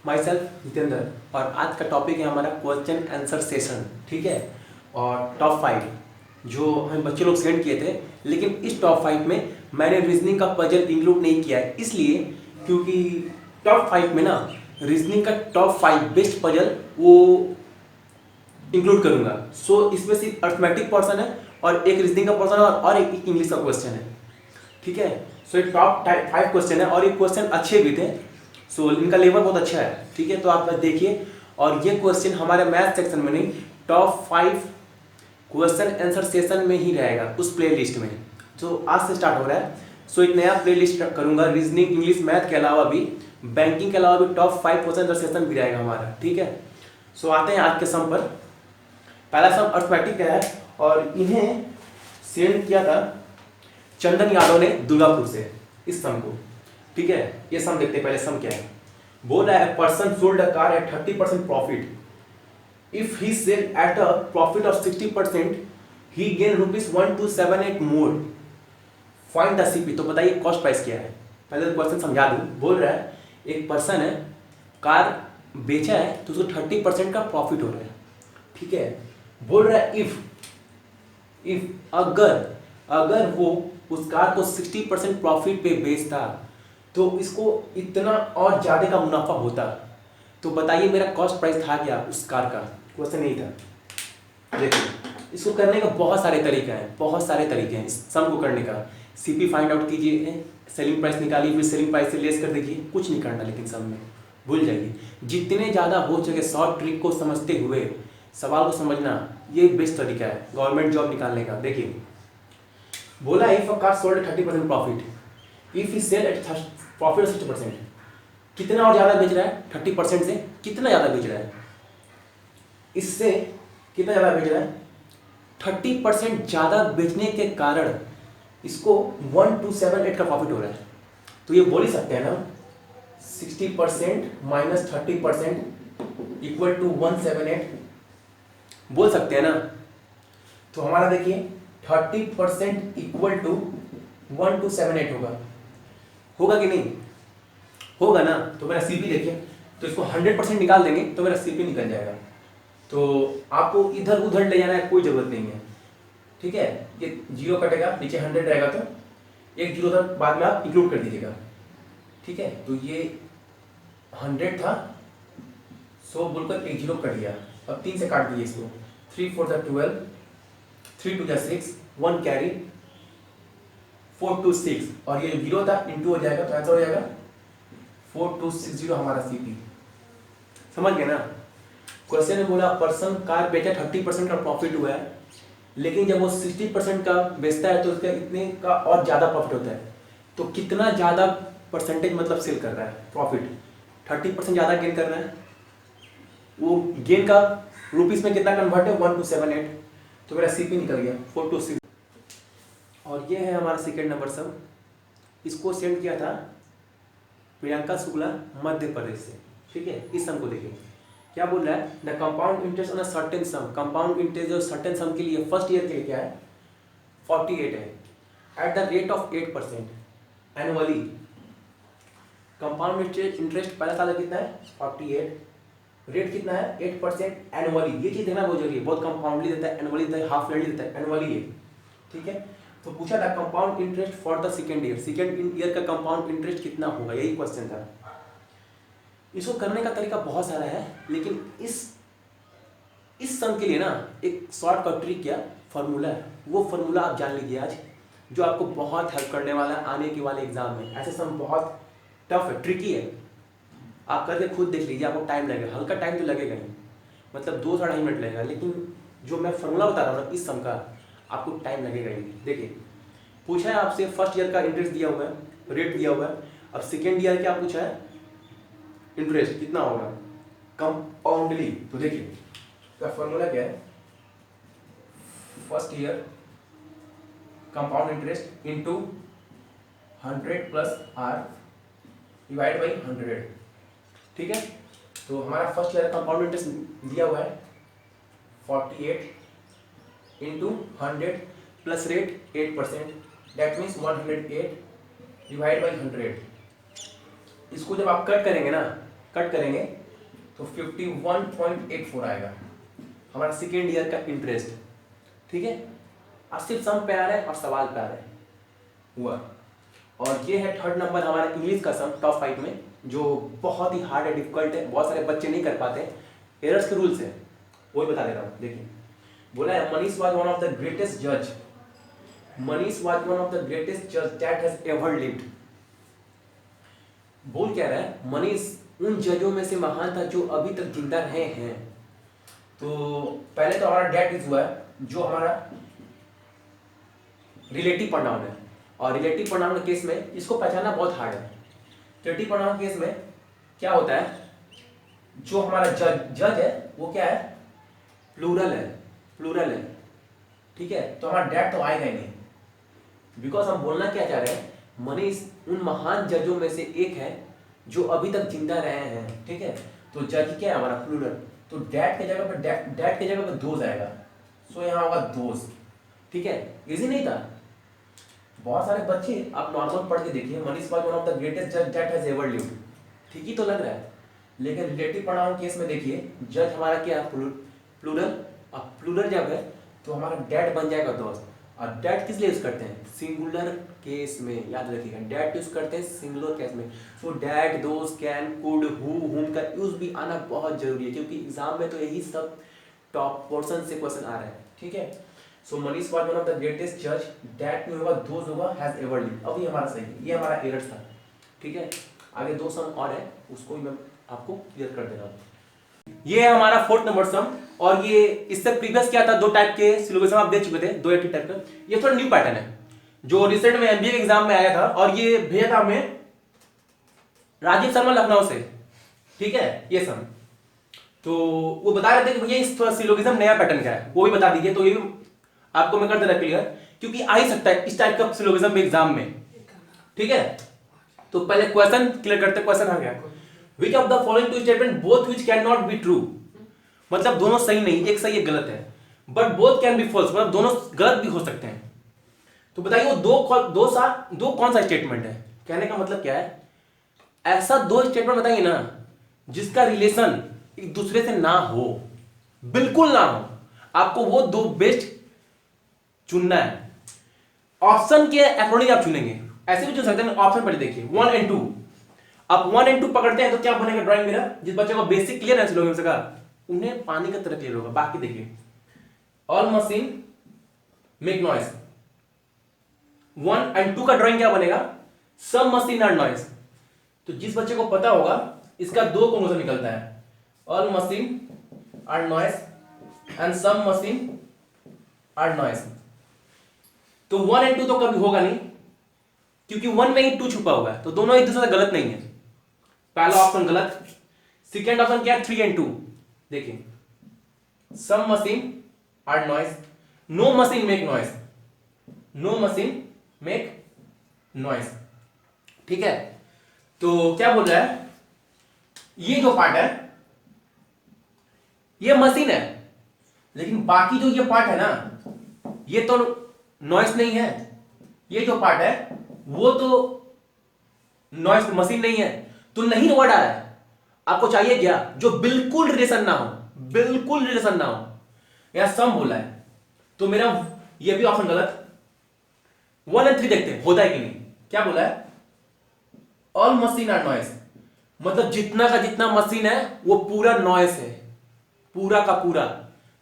My self Jitendra, और आज का टॉपिक है हमारा क्वेश्चन आंसर सेशन। ठीक है, और टॉप 5 जो हम बच्चे लोग सेंड किए थे, लेकिन इस टॉप 5 में मैंने रीजनिंग का पजल इंक्लूड नहीं किया है, इसलिए क्योंकि टॉप 5 में ना रीजनिंग का टॉप 5 बेस्ट पजल वो इंक्लूड करूंगा। सो इसमें सिर्फ अर्थमेटिक पोर्शन है और एक रीजनिंग का पोर्शन है और एक इंग्लिश का क्वेश्चन है। ठीक है, सो ये टॉप 5 क्वेश्चन है और ये क्वेश्चन अच्छे भी थे। सो इनका लेवल बहुत अच्छा है। ठीक है, तो आप देखिए, और ये क्वेश्चन हमारे मैथ सेक्शन में नहीं, टॉप 5 क्वेश्चन आंसर सेशन में ही रहेगा, उस प्लेलिस्ट में जो आज से स्टार्ट हो रहा है। सो एक नया प्लेलिस्ट करूंगा, रीजनिंग इंग्लिश मैथ के अलावा भी, बैंकिंग के अलावा भी टॉप 5 क्वेश्चन आंसर सेशन भी रहेगा हमारा। ठीक है, सो आते हैं आज के सम पर। पहला सम अर्थमेटिक का है और इन्हें सेंड किया था चंदन यादव ने दुर्गापुर से, इस सम को। ठीक है, ये सम देखते हैं पहले। सम क्या है, बोल रहा है person sold a car at 30% profit, if he sell at a profit of 60% he gain ₹1278 more, find the CP. तो बताइए कॉस्ट प्राइस क्या है। पहले तो क्वेश्चन समझा दूं। बोल रहा है एक पर्सन है, कार बेचा है तो उसको 30% का प्रॉफिट हो रहा है। ठीक है, बोल रहा है इफ अगर वो उस कार को 60% प्रॉफिट पे बेचता तो इसको इतना और ज्यादा का मुनाफा होता। तो बताइए मेरा कॉस्ट प्राइस था क्या उस कार का। क्वेश्चन नहीं था। देखिए, इसको करने का बहुत सारे तरीके हैं इस सम को करने का। सीपी फाइंड आउट कीजिए, सेलिंग प्राइस निकालिए, फिर सेलिंग प्राइस से लेस कर देखिए, कुछ नहीं करना। लेकिन सम में भूल जाइए, जितने ज़्यादा हो सके शॉर्ट ट्रिक को समझते हुए सवाल को समझना, ये बेस्ट तरीका है गवर्नमेंट जॉब निकालने का। देखिए, बोला if a car sold 30% profit, if he sell at profit 60%, कितना और ज़्यादा बेच रहा है 30% से, कितना ज़्यादा बेच रहा है, इससे कितना ज़्यादा बेच रहा है 30% ज़्यादा बेचने के कारण इसको 1278 का प्रॉफिट हो रहा है। तो ये बोल ही सकते हैं ना, 60% माइनस 30% इक्वल टू 178, बोल सकते हैं ना। तो हमारा देखिए 30% इक्वल टू 1278 होगा कि नहीं, होगा ना। तो मेरा सीपी देखिए, तो इसको 100% निकाल देंगे तो मेरा सीपी निकल जाएगा। तो आपको इधर उधर ले जाना है, कोई जरूरत नहीं है। ठीक है, ये 0 कटेगा, नीचे 100 रहेगा तो एक 0 तक बाद में आप इंक्लूड कर दीजिएगा। ठीक है, तो ये 100 था, 100 बोलकर एक 0 कट गया। अब 3 से काट दीजिए इसको, 3 4 12, 3 2 6, 1 कैरी, 4 2 6, और ये जो 0 था इंटू हो जाएगा तो आंसर हो जाएगा 4260 हमारा सीपी। समझ गए ना। क्वेश्चन ने बोला पर्सन कार बेचा 30% का प्रॉफिट हुआ है, लेकिन जब वो 60% का बेचता है तो उसका इतने का और ज़्यादा प्रॉफिट होता है। तो कितना ज़्यादा परसेंटेज मतलब सेल कर रहा है, प्रॉफिट 30% ज़्यादा गेन कर रहा है। वो गेन का रुपीस में कितना कन्वर्ट है, 1278। तो मेरा सीपी निकल गया 426। और ये है हमारा सेकेंड नंबर सम। इसको सेंड किया था प्रियंका शुक्ला मध्य प्रदेश से। ठीक है, इस सम को देखिए क्या बोल रहा है, the compound interest on a certain some. Compound interest जो सर्टेन सम के लिए फर्स्ट ईयर के लिए क्या है 48 है, at the rate of 8% annually. Compound interest पहला साल कितना है 48, रेट कितना है 8% एनुअली। ये चीज देखना बहुत जरूरी है, बहुत कंपाउंडली देता है, एनुअली देता है, हाफ ईयरली देता है, एनुअली है। ठीक है, तो पूछा था compound interest for the second year, second year का कंपाउंड इंटरेस्ट कितना होगा, यही क्वेश्चन था। इसको करने का तरीका बहुत सारा है, लेकिन इस सम के लिए ना एक शॉर्ट कट ट्रिक या फॉर्मूला है, वो फॉर्मूला आप जान लीजिए आज, जो आपको बहुत हेल्प करने वाला है आने के वाले एग्जाम में। ऐसे सम बहुत टफ है, ट्रिकी है, आप करके खुद देख लीजिए, आपको टाइम लगेगा, हल्का टाइम तो लगेगा ही, मतलब 2 से 2.5 मिनट लगेगा, लेकिन जो मैं फॉर्मूला बता रहा हूँ ना इस सम का, आपको टाइम लगेगा ही। देखिए, पूछा है आपसे फर्स्ट ईयर का इंटरेस्ट दिया हुआ है, रेट दिया हुआ है। अब सेकेंड ईयर क्या पूछा है, इंटरेस्ट कितना होगा कंपाउंडली। तो देखिए इसका फॉर्मूला क्या है, first year compound interest into 100 plus R divide by 100। ठीक है, तो हमारा फर्स्ट ईयर कंपाउंड इंटरेस्ट दिया हुआ है 48 into 100 plus rate 8%, that means 108 divide by 100। इसको जब आप कट करेंगे ना कट करेंगे तो 51.84 आएगा हमारा सेकेंड ईयर का इंटरेस्ट। ठीक है, अब सिर्फ सम पे आ रहा है और सवाल पे आ रहा है हुआ। और ये है थर्ड नंबर हमारा इंग्लिश का सम टॉप 5 में, जो बहुत ही हार्ड है, डिफिकल्ट है, बहुत सारे बच्चे नहीं कर पाते। एरर्स के रूल्स है वही बता दे रहा हूँ। देखिए बोला है Manish was one of the greatest जज, Manish was one of the greatest जज दैट हैज एवर लिव्ड। बोल क्या रहा है, मनीष उन जजों में से महान था जो अभी तक जिंदा रहे हैं। तो पहले तो हमारा डेट इज हुआ है जो हमारा रिलेटिव प्रोनाउन है, और रिलेटिव प्रोनाउन के केस में इसको पहचानना बहुत हार्ड है। रिलेटिव प्रोनाउन केस में क्या होता है, जो हमारा जज है वो क्या है, प्लूरल है, प्लूरल है। ठीक है, तो हमारा डेट तो आएगा ही नहीं, बिकॉज हम बोलना क्या चाह रहे हैं, मनीष उन महान जजों में से एक है जो अभी तक जिंदा रहे हैं। ठीक है, तो जज क्या है हमारा, प्लूरल, तो डेट के जगह पर डेट के जगह पर दोज आएगा, सो यहाँ होगा दोज। ठीक है, इजी नहीं था। बहुत सारे बच्चे आप नॉर्मल पढ़ के देखिए, Manish was one of the greatest जज दैट हैज एवर लिव्ड, ठीक ही तो लग रहा है। लेकिन रिलेटिव प्रोनाउन केस में देखिए जज हमारा क्या है, प्लूरल, अब प्लूरल जब है तो हमारा डेट बन जाएगा दोस्त। और डेट किस लिए यूज करते हैं, सिंगुलर केस में, याद रखिएगा डेट यूज करते हैं सिंगुलर केस में। सो डेट, दोस्त, कैन, कुड, हु, हुम का यूज भी आना बहुत जरूरी है, क्योंकि एग्जाम में तो यही सब टॉप पोर्शन से क्वेश्चन आ रहा है। ठीक है, so Manish was one of the greatest जज, डेट में होगा दोज होगा हैज एवर लिव्ड। अभी हमारा सही है, ये हमारा एरर था। ठीक है, आगे दो सम और है, उसको भी मैं आपको क्लियर कर दे रहा हूँ। ये है हमारा फोर्थ नंबर सम, और ये इससे प्रीवियस क्या था, दो टाइप के सिलेबस आप दे चुके थे, दो एक टाइप का। ये थोड़ा न्यू पैटर्न है जो रिसेंट में एमबीए एग्जाम में आया था, और ये भेजा था हमें राजीव शर्मा लखनऊ से। ठीक है, ये सम तो वो बता रहे थे कि भैया इस सिलोगिज्म नया पैटर्न का है, वो भी बता दीजिए। तो ये आपको मैं कर दे रहा क्लियर, क्योंकि आ ही सकता है इस टाइप का सिलोगिज्म एग्जाम में। ठीक है, तो पहले क्वेश्चन क्लियर करते, क्वेश्चन आ गया, which of the following two statement both which cannot be true, मतलब दोनों सही नहीं, एक सही एक गलत है, but both can be false, मतलब दोनों गलत भी हो सकते हैं। तो बताइए वो दो कौन सा स्टेटमेंट है। कहने का मतलब क्या है, ऐसा दो स्टेटमेंट बताइए ना जिसका रिलेशन एक दूसरे से ना हो, बिल्कुल ना हो, आपको वो दो बेस्ट चुनना है। ऑप्शन के अकॉर्डिंग आप चुनेंगे, ऐसे भी चुन सकते हैं। ऑप्शन पहले देखिए 1 और 2, आप 1 और 2 पकड़ते हैं तो क्या बनेगा ड्राइंग मेरा, जिस बच्चे को बेसिक क्लियर है सिलोगिज्म का उन्हें पानी की तरह क्लियर होगा। बाकी देखिए ऑल मशीन मेक नॉइज, 1 और 2 का ड्राइंग क्या बनेगा, सम मशीन आर नॉइज। तो जिस बच्चे को पता होगा इसका दो कॉम्बिनेशन निकलता है, all machine are noise and some machine are noise. तो 1 और 2 तो कभी होगा नहीं, क्योंकि 1 में ही 2 छुपा हुआ है, तो दोनों एक दूसरे से गलत नहीं है। पहला ऑप्शन गलत। सेकेंड ऑप्शन क्या है, 3 और 2। देखिए some machine are noise, no machine make noise, no machine make noise. ठीक है, तो क्या बोल रहा है, ये जो पार्ट है ये मशीन है, लेकिन बाकी जो ये पार्ट है ना ये तो नॉइज नहीं है। ये जो पार्ट है वो तो नॉइज मशीन नहीं है, तो नहीं वर्ड आ रहा है। आपको चाहिए क्या, जो बिल्कुल रिलेशन ना हो, बिल्कुल रिलेशन ना हो। यहां सम बोला है तो मेरा ये भी ऑप्शन गलत। 1 और 3 देखते हैं होता है कि नहीं। क्या बोला है, ऑल मशीन आर नॉइज, मतलब जितना का जितना मशीन है वो पूरा नॉइज है, पूरा का पूरा।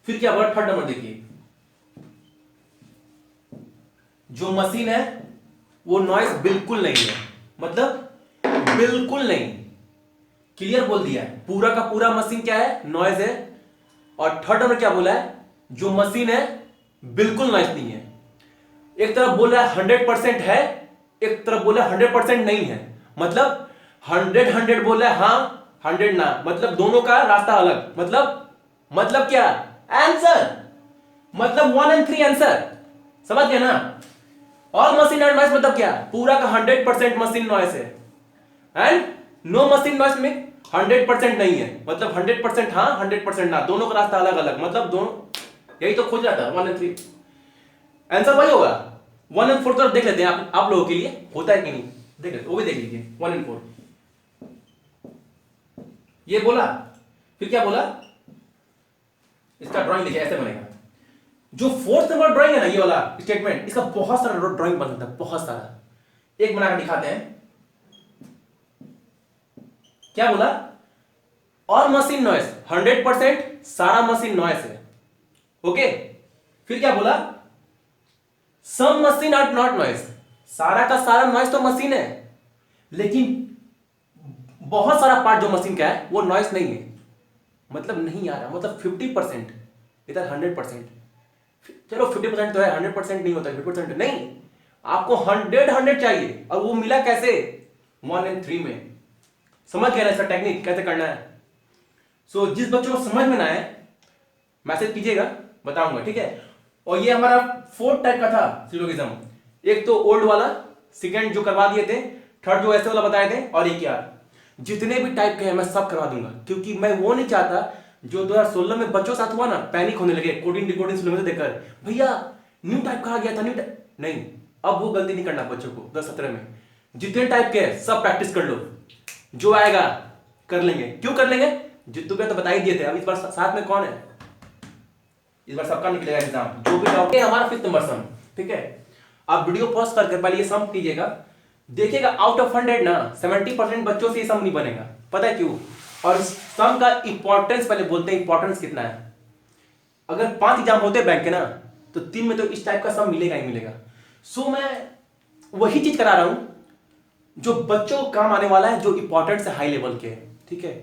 फिर क्या बोला, थर्ड नंबर देखिए, जो मशीन है वो नॉइज बिल्कुल नहीं है, मतलब बिल्कुल नहीं। क्लियर बोल दिया, पूरा का पूरा मशीन क्या है, नॉइज है। और थर्ड नंबर क्या बोला है, जो मशीन है बिल्कुल नॉइज नहीं है। एक तरफ बोल रहा है 100% है, एक तरफ बोल रहा है 100% नहीं है, मतलब 100 बोल रहा है हाँ, 100 ना, मतलब दोनों का रास्ता अलग। मतलब क्या, आंसर, मतलब 1 और 3 आंसर, समझ गए ना। ऑल मशीन आर नॉइज मतलब क्या, पूरा का 100% मशीन नॉइज है, एंड नो मशीन नॉइज में 100% नहीं है, मतलब 100% हाँ 100% ना, दोनों का रास्ता अलग अलग, मतलब दोनों, यही तो खोज रहा था 1 और 3। आंसर वही होगा। 1 और 4 तरफ देख लेते हैं आप लोगों के लिए होता है कि नहीं, देख लेते, वो भी देख लीजिए 1 और 4। ये बोला, फिर क्या बोला, इसका ड्राइंग लिखे ऐसे बनेगा। जो फोर्थ नंबर ड्राइंग है ना, ये वाला स्टेटमेंट, इसका बहुत सारा ड्राइंग बन सकता है, बहुत सारा। एक बनाकर दिखाते हैं। क्या बोला, और मशीन नॉइस 100%, सारा मशीन नॉइस है। ओके, फिर क्या बोला, some machine are not noise, सारा का सारा नॉइस तो मशीन है, लेकिन बहुत सारा पार्ट जो मशीन का है वो नॉइस नहीं है, मतलब नहीं आ रहा, मतलब 50%, इधर 100%। चलो 50% तो है, 100% नहीं होता, 50% नहीं, आपको 100 चाहिए, और वो मिला कैसे, 1 and 3 में। समझ गया ना इसका टेक्निक कैसे करना है। सो जिस बच्चों को समझ में ना आए मैसेज कीजिएगा, बताऊंगा, ठीक है। और ये हमारा 4th टाइप का था सिलोगिज्म। एक तो ओल्ड वाला, सेकंड जो करवा दिए थे, थर्ड जो ऐसे वाला बताए थे, और एक यार जितने भी टाइप के हैं मैं सब करवा दूंगा, क्योंकि मैं वो नहीं चाहता जो 2016 में बच्चों साथ हुआ ना, पैनिक होने लगे कोडिंग डिकोडिंग सिलोगिज्म देखकर, भैया न्यू टाइप कहा गया था, न्यू टाइप नहीं। अब वो गलती नहीं करना बच्चों को 2017 में। जितने टाइप के हैं सब प्रैक्टिस कर लो, जो आएगा कर लेंगे। क्यों कर लेंगे, जितू पे तो बता ही दिए थे। अब इस बार साथ में कौन है, इस बार सबका निकलेगा एग्जाम, जो भी डाउट है। हमारा 5th नंबर सम, ठीक है। आप वीडियो पॉज करके पहले ये सम कीजिएगा, देखिएगा आउट ऑफ 100 ना 70% बच्चों से ये सम नहीं बनेगा। पता है क्यों, और इस सम का इंपॉर्टेंस पहले बोलते हैं, इंपॉर्टेंस कितना है। अगर 5 एग्जाम होते बैंक के ना, तो 3 में तो इस टाइप का सम मिलेगा ही मिलेगा। सो मैं वही चीज करा रहा हूं जो बच्चों को काम आने वाला है, जो इंपॉर्टेंट है, हाई लेवल के, ठीक है।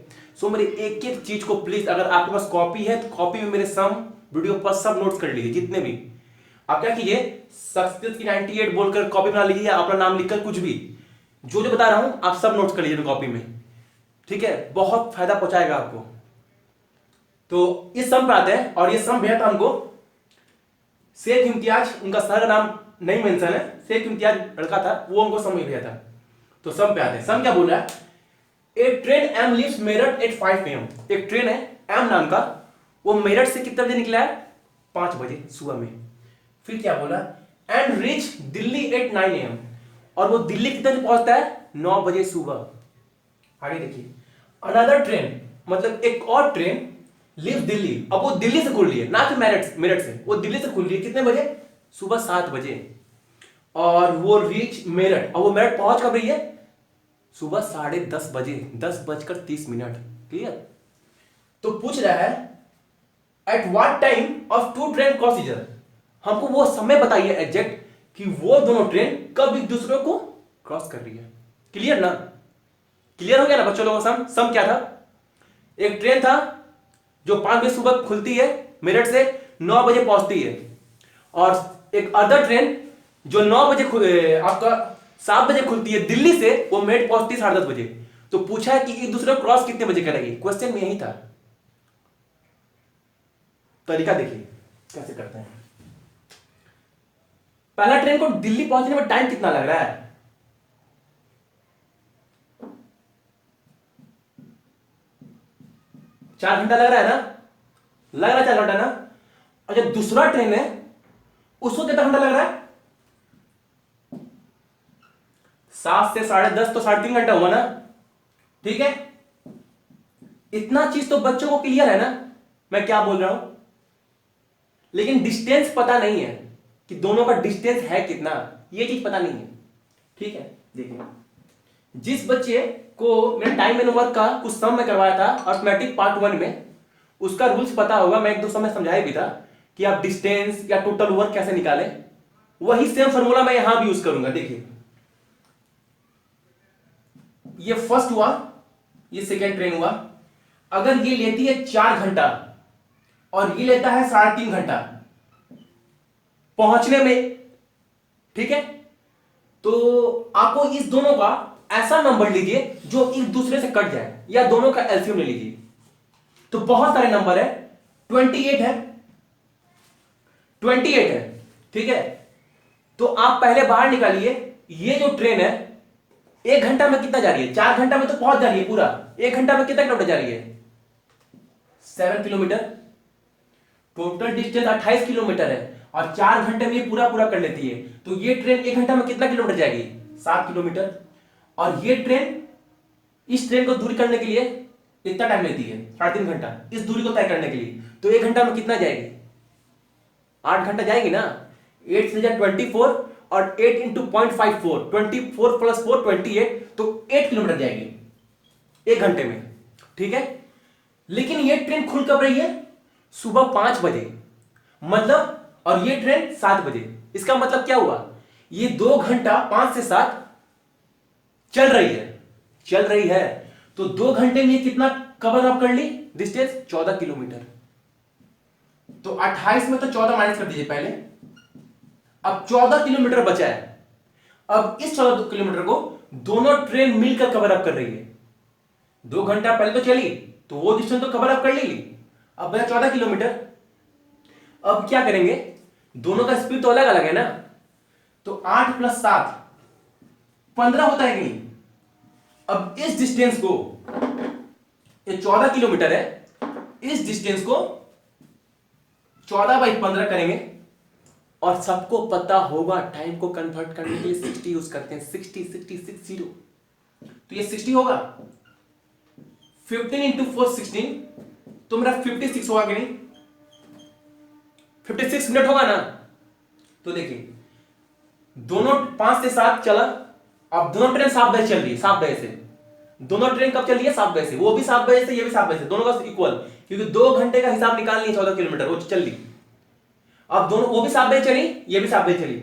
सो मेरे एक एक चीज को प्लीज, अगर आपके पास कॉपी है तो कॉपी में मेरे सम वीडियो पर सब नोट्स कर लीजिए, जितने भी। आप क्या कीजिए, सक्सेस की 98 बोलकर कॉपी बना लीजिए, या अपना नाम लिखकर, कुछ भी जो जो बता रहा हूं आप सब नोट्स कर लीजिए कॉपी में, ठीक है। बहुत फायदा पहुंचाएगा आपको। तो इस सम पे आते हैं, और ये सम भेजा था हमको शेख इम्तियाज, उनका सर का नाम नहीं मेंशन है, शेख इम्तियाज लड़का था, वो हमको सम भेजा था। तो सम पे आते हैं। सम क्या बोल रहा है, a train M leaves Meerut at 5 PM। एक ट्रेन है एम नाम का, वो मेरठ से कितने बजे निकला है, 5 बजे सुबह में। फिर क्या बोला, and reach Delhi at 9 AM, और वो दिल्ली कितने बजे पहुंचता है, 9 बजे सुबह। आगे देखिए, अनदर ट्रेन, मतलब एक और ट्रेन लीव दिल्ली, अब वो दिल्ली से खुल रही है, ना कि मेरठ से, वो दिल्ली से खुल रही है कितने बजे, सुबह 7 बजे। और वो रीच मेरठ, और वो मेरठ पहुंच कब रही है, सुबह 10:30 बजे, 10:30। क्लियर। तो पूछ रहा है at what time of two train cross each other, हमको वो समय बताइए एग्जैक्ट कि वो दोनों ट्रेन कब एक दूसरे को क्रॉस कर रही है। क्लियर ना, क्लियर हो गया ना बच्चों लोगों को। सम क्या था, एक ट्रेन था जो 5 बजे सुबह खुलती है मेरठ से, 9 बजे पहुंचती है, और एक अदर ट्रेन जो 9 बजे आपका 7 बजे खुलती है दिल्ली से, वो मेरठ पहुंचती है 10:30 बजे। तो पूछा है कि एक दूसरे को क्रॉस कितने बजे करेगी, क्वेश्चन में यही था। तरीका देखिए कैसे करते हैं। पहला ट्रेन को दिल्ली पहुंचने में टाइम कितना लग रहा है, चार घंटा लग रहा है ना, लग रहा है 4 घंटा ना। और जब दूसरा ट्रेन है उसको कितना घंटा लग रहा है, 7 से 10:30, तो 3.5 घंटा हुआ ना, ठीक है। इतना चीज तो बच्चों को क्लियर है ना मैं क्या बोल रहा हूं, लेकिन डिस्टेंस पता नहीं है कि दोनों का डिस्टेंस है कितना, ये चीज पता नहीं है, ठीक है। देखिए, जिस बच्चे को मैंने टाइम एंड वर्क का कुछ सम में करवाया था अर्थमेटिक पार्ट 1 में, उसका रूल्स पता होगा, मैं 1-2 समय समझाया भी था कि आप डिस्टेंस या टोटल वर्क कैसे निकालें। वही सेम फॉर्मूला मैं यहां भी यूज करूंगा। देखिए, ये फर्स्ट हुआ, ये सेकेंड ट्रेन हुआ, अगर ये लेती है 4 घंटा और ये लेता है 3.5 घंटा पहुंचने में, ठीक है, तो आपको इस दोनों का ऐसा नंबर लीजिए जो एक दूसरे से कट जाए, या दोनों का एलसीएम ले लीजिए। तो बहुत सारे नंबर है, 28 है, 28 है, ठीक है। तो आप पहले बाहर निकालिए, ये जो ट्रेन है 1 घंटा में कितना जा रही है, 4 घंटा में तो पहुंच जा रही है पूरा, 1 घंटा में कितना किलोमीटर जा रही है, 7 किलोमीटर। टोटल डिस्टेंस 28 किलोमीटर है, और 4 घंटे में ये पूरा पूरा कर लेती है। तो ये ट्रेन 1 घंटा में कितना किलोमीटर जाएगी, 7 किलोमीटर। और ये ट्रेन, इस ट्रेन को दूर करने के लिए इतना टाइम लेती है, 3.5 घंटा इस दूरी को तय करने के लिए। तो 1 घंटा में कितना जाएगी? 8 घंटा जाएगी ना। 8 से 24 और 8 इंटू 0.54, 24 प्लस 4 28, तो 8 किलोमीटर जाएगी 1 घंटे में, ठीक है। लेकिन ये ट्रेन खुल कब रही है? सुबह 5 बजे, मतलब, और ये ट्रेन 7 बजे। इसका मतलब क्या हुआ? ये 2 घंटा 5 से 7 चल रही है। तो 2 घंटे में ये कितना कवर अप कर ली डिस्टेंस? 14 किलोमीटर। तो 28 में तो 14 माइनस कर दीजिए पहले। अब 14 किलोमीटर बचा है। अब इस 14 किलोमीटर को दोनों ट्रेन मिलकर कवर अप कर रही है। 2 घंटा पहले तो चली, तो वो डिस्टेंस तो कवर अप कर ली। अब बचा 14 किलोमीटर। अब क्या करेंगे? दोनों का स्पीड तो अलग अलग है ना। तो 8 प्लस 7 15 होता है कि नहीं? अब इस डिस्टेंस को, ये 14 किलोमीटर है, इस डिस्टेंस को 14/15 करेंगे। और सबको पता होगा टाइम को कन्वर्ट करने के लिए 60 यूज करते हैं। 60 तो ये 60 होगा। 15 इंटू 4 16, तो मेरा 56 होगा कि नहीं? 56 मिनट होगा ना। तो देखिए, दोनों 5 से 7 चला। अब दोनों ट्रेन 7 बजे चल रही है, 7 बजे से। दोनों ट्रेन कब चल रही है? 7 बजे से। वो भी 7 बजे से, ये भी 7 बजे से, दोनों का इक्वल, क्योंकि 2 घंटे का हिसाब निकाल लिया 14 किलोमीटर वो चल रही। अब दोनों, वो भी 7 बजे चली, ये भी 7 बजे चली।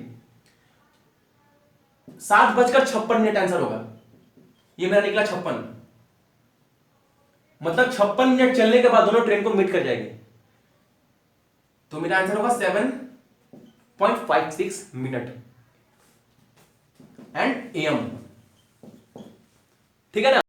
7:56 आंसर होगा। ये मेरा निकला 56, मतलब 56 मिनट चलने के बाद दोनों ट्रेन को मीट कर जाएगी। तो मेरा आंसर होगा 7.56 मिनट एंड AM, ठीक है ना।